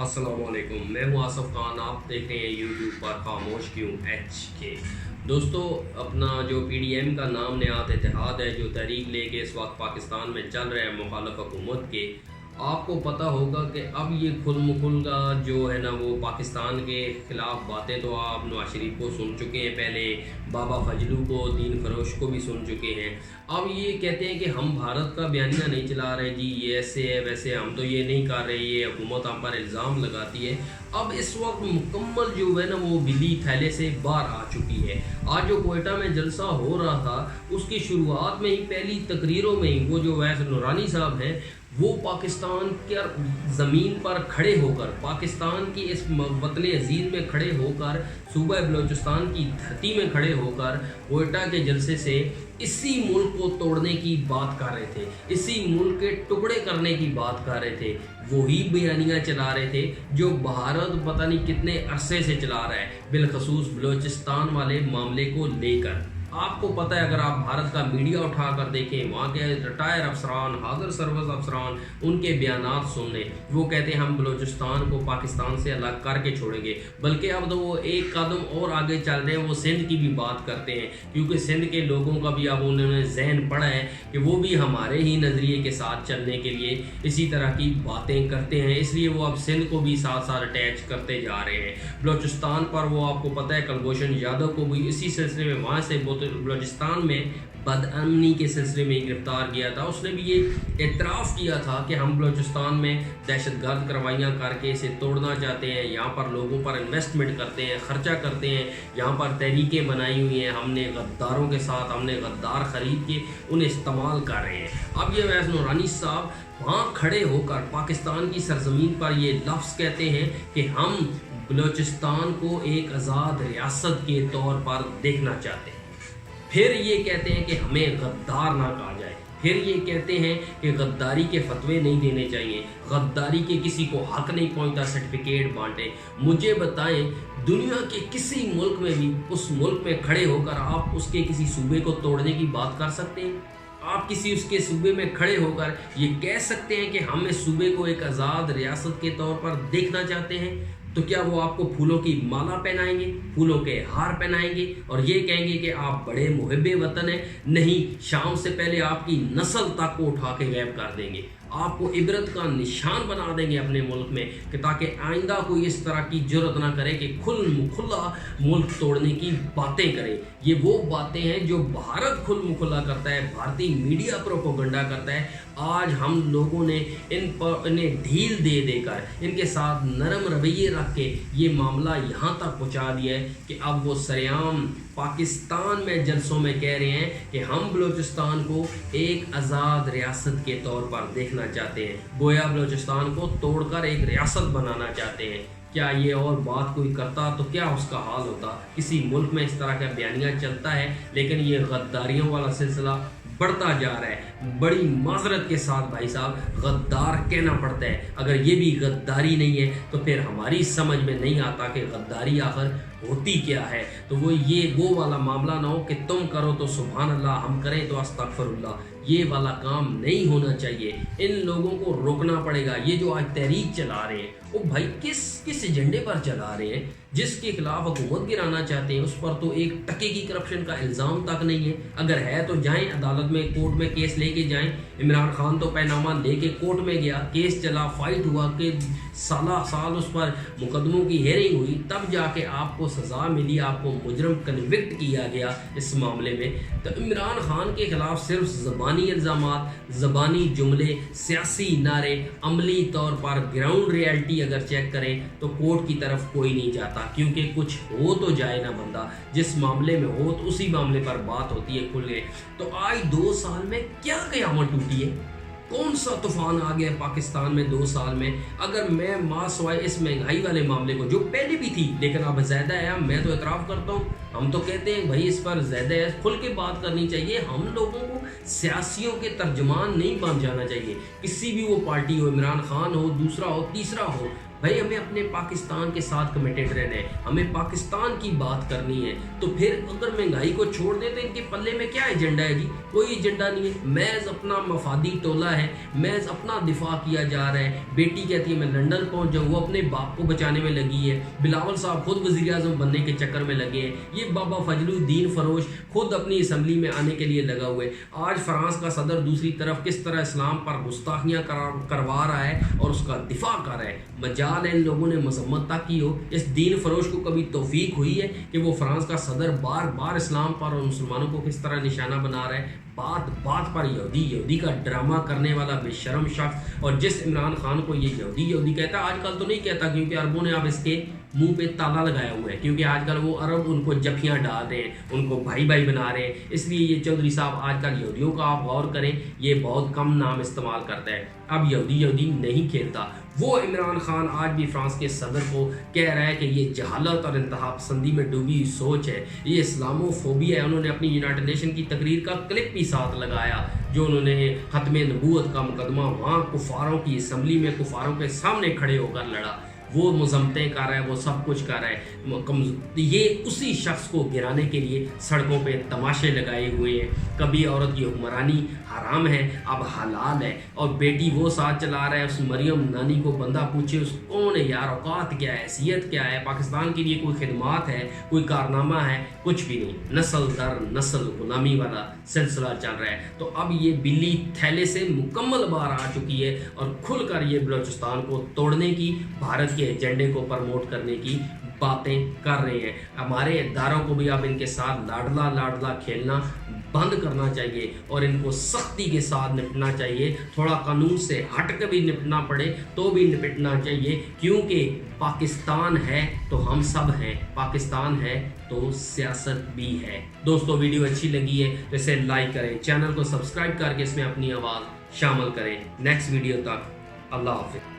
अस्सलाम वालेकुम, मैं हूँ आसफ़ खान। आप देख रहे हैं यूट्यूब पर खामोश क्यों HK। दोस्तों, अपना जो PDM का नाम नयात इत्तेहाद है, जो तहरीक लेके इस वक्त पाकिस्तान में चल रहे हैं मुखालिफ हुकूमत के, आपको पता होगा कि अब ये खुल का जो है ना वो पाकिस्तान के ख़िलाफ़ बातें तो आप नवाज शरीफ को सुन चुके हैं, पहले बाबा फजलू को, दीन फरोश को भी सुन चुके हैं। अब ये कहते हैं कि हम भारत का बयानिया नहीं चला रहे जी, ये ऐसे है वैसे, हम तो ये नहीं कर रहे, ये हुकूमत हम पर इल्ज़ाम लगाती है। अब इस वक्त मुकम्मल जो है ना वो बिल्ली थैले से बाहर आ चुकी है। आज जो कोयटा में जलसा हो रहा था उसकी शुरुआत में ही पहली तकरीरों में ही वो जो वैस नूरानी साहब हैं वो पाकिस्तान के ज़मीन पर खड़े होकर, पाकिस्तान की इस वतन अजीज़ में खड़े होकर, सूबा बलोचिस्तान की धरती में खड़े होकर कोयटा के जलसे से इसी मुल्क को तोड़ने की बात कर रहे थे, इसी मुल्क के टुकड़े करने की बात कर रहे थे। वही बयानियाँ चला रहे थे जो भारत पता नहीं कितने अरसे से चला रहा है, बिलखसूस बलोचिस्तान वाले मामले को लेकर। आपको पता है, अगर आप भारत का मीडिया उठा कर देखें, वहाँ के रिटायर अफसरान, हाज़िर सर्विस अफसरान, उनके बयानात सुन लें, वो कहते हैं हम बलूचिस्तान को पाकिस्तान से अलग करके छोड़ेंगे। बल्कि अब तो वो एक कदम और आगे चल रहे हैं, वो सिंध की भी बात करते हैं, क्योंकि सिंध के लोगों का भी अब उन्होंने जहन पड़ा है कि वो भी हमारे ही नज़रिए के साथ चलने के लिए इसी तरह की बातें करते हैं, इसलिए वो अब सिंध को भी साथ साथ अटैच करते जा रहे हैं। बलूचिस्तान पर वो आपको पता है कुलभूषण यादव को भी इसी सिलसिले में वहाँ से बलूचिस्तान में बदअमनी के सिलसिले में गिरफ्तार किया था। उसने भी ये एतराफ़ किया था कि हम बलूचिस्तान में दहशतगर्द कार्रवाइयाँ करके इसे तोड़ना चाहते हैं, यहाँ पर लोगों पर इन्वेस्टमेंट करते हैं, ख़र्चा करते हैं, यहाँ पर तहरीकें बनाई हुई हैं, हमने गद्दारों के साथ, हमने गद्दार ख़रीद के उन्हें इस्तेमाल कर रहे हैं। अब ये वैस नूरानी साहब वहाँ खड़े होकर पाकिस्तान की सरजमीन पर ये लफ्ज़ कहते हैं कि हम बलूचिस्तान को एक आज़ाद रियासत के तौर पर देखना चाहते हैं। फिर ये कहते हैं कि हमें गद्दार ना कहा जाए, फिर ये कहते हैं कि गद्दारी के फतवे नहीं देने चाहिए, गद्दारी के किसी को हक नहीं पहुंचता सर्टिफिकेट बांटे। मुझे बताएं, दुनिया के किसी मुल्क में भी उस मुल्क में खड़े होकर आप उसके किसी सूबे को तोड़ने की बात कर सकते हैं? आप किसी उसके सूबे में खड़े होकर ये कह सकते हैं कि हम इस सूबे को एक आज़ाद रियासत के तौर पर देखना चाहते हैं? तो क्या वो आपको फूलों की माला पहनाएंगे, फूलों के हार पहनाएंगे और ये कहेंगे कि आप बड़े मुहिब्बे वतन हैं? नहीं, शाम से पहले आपकी नस्ल तक को उठा के गायब कर देंगे, आपको इबरत का निशान बना देंगे अपने मुल्क में, कि ताकि आइंदा कोई इस तरह की जुर्रत ना करे कि खुला मुल्क तोड़ने की बातें करे। ये वो बातें हैं जो भारत खुला करता है, भारतीय मीडिया प्रोपेगेंडा करता है। आज हम लोगों ने इन्हें ढील दे देकर, इनके साथ नरम रवैये रख के ये मामला यहाँ तक पहुँचा दिया है कि अब वो सरेआम पाकिस्तान में जलसों में कह रहे हैं कि हम बलूचिस्तान को एक आज़ाद रियासत के तौर पर देखना चाहते हैं, गोया बलूचिस्तान को तोड़कर एक रियासत बनाना चाहते हैं। क्या ये और बात कोई करता तो क्या उसका हाल होता? किसी मुल्क में इस तरह का बयानिया चलता है, लेकिन ये गद्दारियों वाला सिलसिला बढ़ता जा रहा है। बड़ी माजरत के साथ भाई साहब, गद्दार कहना पड़ता है। अगर ये भी गद्दारी नहीं है तो फिर हमारी समझ में नहीं आता कि गद्दारी आखिर होती क्या है। तो वो वाला मामला ना हो कि तुम करो तो सुभान अल्लाह, हम करें तो अस्तगफिरुल्लाह, ये वाला काम नहीं होना चाहिए। इन लोगों को रोकना पड़ेगा। ये जो आज तहरीक चला रहे हैं वो भाई किस एजेंडे पर चला रहे हैं? जिसके खिलाफ हुकूमत गिराना चाहते हैं उस पर तो एक टके की करप्शन का इल्ज़ाम तक नहीं है। अगर है तो जाएं अदालत में, कोर्ट में केस लेके जाएं। इमरान खान तो पैनामा लेके कोर्ट में गया, केस चला, फाइट हुआ कि साल उस पर मुकदमों की हेयरिंग हुई, तब जाके आपको सज़ा मिली, आपको मुजरम कन्विक्ट किया गया इस मामले में। तो इमरान खान के खिलाफ सिर्फ ज़बानी इल्ज़ामात, ज़बानी जुमले, सियासी नारे, अमली तौर पर ग्राउंड रियलिटी अगर चेक करें तो कोर्ट की तरफ कोई नहीं जाता, क्योंकि कुछ हो तो जाए ना बंदा, जिस मामले में हो तो उसी मामले पर बात होती है खुल के। तो आज 2 साल में क्या क़यामत टूटी है? कौन सा तूफान आ गया पाकिस्तान में 2 साल में? अगर मैं मासवाए इस महंगाई वाले मामले को, जो पहले भी थी लेकिन अब ज़्यादा है, मैं तो एतराफ़ करता हूँ, हम तो कहते हैं भाई इस पर ज़्यादा है, खुल के बात करनी चाहिए। हम लोगों को सियासियों के तर्जमान नहीं बन जाना चाहिए। किसी भी वो पार्टी हो, इमरान खान हो, दूसरा हो, तीसरा हो, بھائی ہمیں اپنے پاکستان کے ساتھ کمیٹڈ رہنا ہے, ہمیں پاکستان کی بات کرنی ہے. تو پھر اگر مہنگائی کو چھوڑ دیں تو ان کے پلے میں کیا ایجنڈا ہے جی؟ کوئی ایجنڈا نہیں ہے, محض اپنا مفادی ٹولہ ہے, محض اپنا دفاع کیا جا رہا ہے. بیٹی کہتی ہے میں لندن پہنچ جاؤں, وہ اپنے باپ کو بچانے میں لگی ہے. بلاول صاحب خود وزیر اعظم بننے کے چکر میں لگے ہیں. یہ بابا فضل الدین فروش خود اپنی اسمبلی میں آنے کے لیے لگا ہوئے. آج فرانس کا صدر دوسری طرف کس طرح اسلام پر گستاخیاں کروا رہا ہے اور اس کا دفاع کر رہا ہے. مجال ہے ان لوگوں نے مذمت تک کی ہو. اس دین فروش کو کبھی توفیق ہوئی ہے کہ وہ فرانس کا صدر بار بار اسلام پر اور مسلمانوں کو کس طرح نشانہ بنا رہا ہے؟ بات بات پر یہودی کا ڈرامہ کرنے والا بے شرم شخص. اور جس عمران خان کو یہ یہودی کہتا ہے, آج کل تو نہیں کہتا کیونکہ عربوں نے اب اس کے منہ پہ تالا لگایا ہوا ہے, کیونکہ آج کل وہ عرب ان کو جفیاں ڈال رہے ہیں, ان کو بھائی بنا رہے ہیں. اس لیے یہ چودھری صاحب آج کل یہودیوں کا آپ غور کریں, یہ بہت کم نام استعمال کرتا ہے. اب یہودی نہیں کھیلتا. وہ عمران خان آج بھی فرانس کے صدر کو کہہ رہا ہے کہ یہ جہالت اور انتہا پسندی میں ڈوبی ہوئی سوچ ہے, یہ اسلامو فوبیا ہے. انہوں نے اپنی یونائٹڈ نیشن کی تقریر کا کلپ بھی ساتھ لگایا جو انہوں نے ختم نبوت کا مقدمہ وہاں کفاروں کی اسمبلی میں کفاروں کے سامنے کھڑے ہو کر لڑا. وہ مذمتیں کر رہا ہے, وہ سب کچھ کر رہا ہے. یہ اسی شخص کو گرانے کے لیے سڑکوں پہ تماشے لگائے ہوئے ہیں. کبھی عورت کی حکمرانی حرام ہے, اب حلال ہے, اور بیٹی وہ ساتھ چلا رہا ہے. اس مریم نانی کو بندہ پوچھے اس کون ہے یار, اوقات کیا ہے, حیثیت کیا ہے, پاکستان کے لیے کوئی خدمات ہے, کوئی کارنامہ ہے؟ کچھ بھی نہیں. نسل در نسل غلامی والا سلسلہ چل رہا ہے. تو اب یہ بلی تھیلے سے مکمل باہر آ چکی ہے اور کھل کر یہ بلوچستان کو توڑنے کی, بھارت کے ایجنڈے کو پروموٹ کرنے کی باتیں کر رہے ہیں. ہمارے اداروں کو بھی اب ان کے ساتھ لاڈلا کھیلنا بند کرنا چاہیے اور ان کو سختی کے ساتھ نپٹنا چاہیے. تھوڑا قانون سے ہٹ کے بھی نپٹنا پڑے تو بھی نپٹنا چاہیے, کیونکہ پاکستان ہے تو ہم سب ہیں, پاکستان ہے تو سیاست بھی ہے. دوستو ویڈیو اچھی لگی ہے تو اسے لائک کریں, چینل کو سبسکرائب کر کے اس میں اپنی آواز شامل کریں. نیکسٹ ویڈیو تک اللہ حافظ.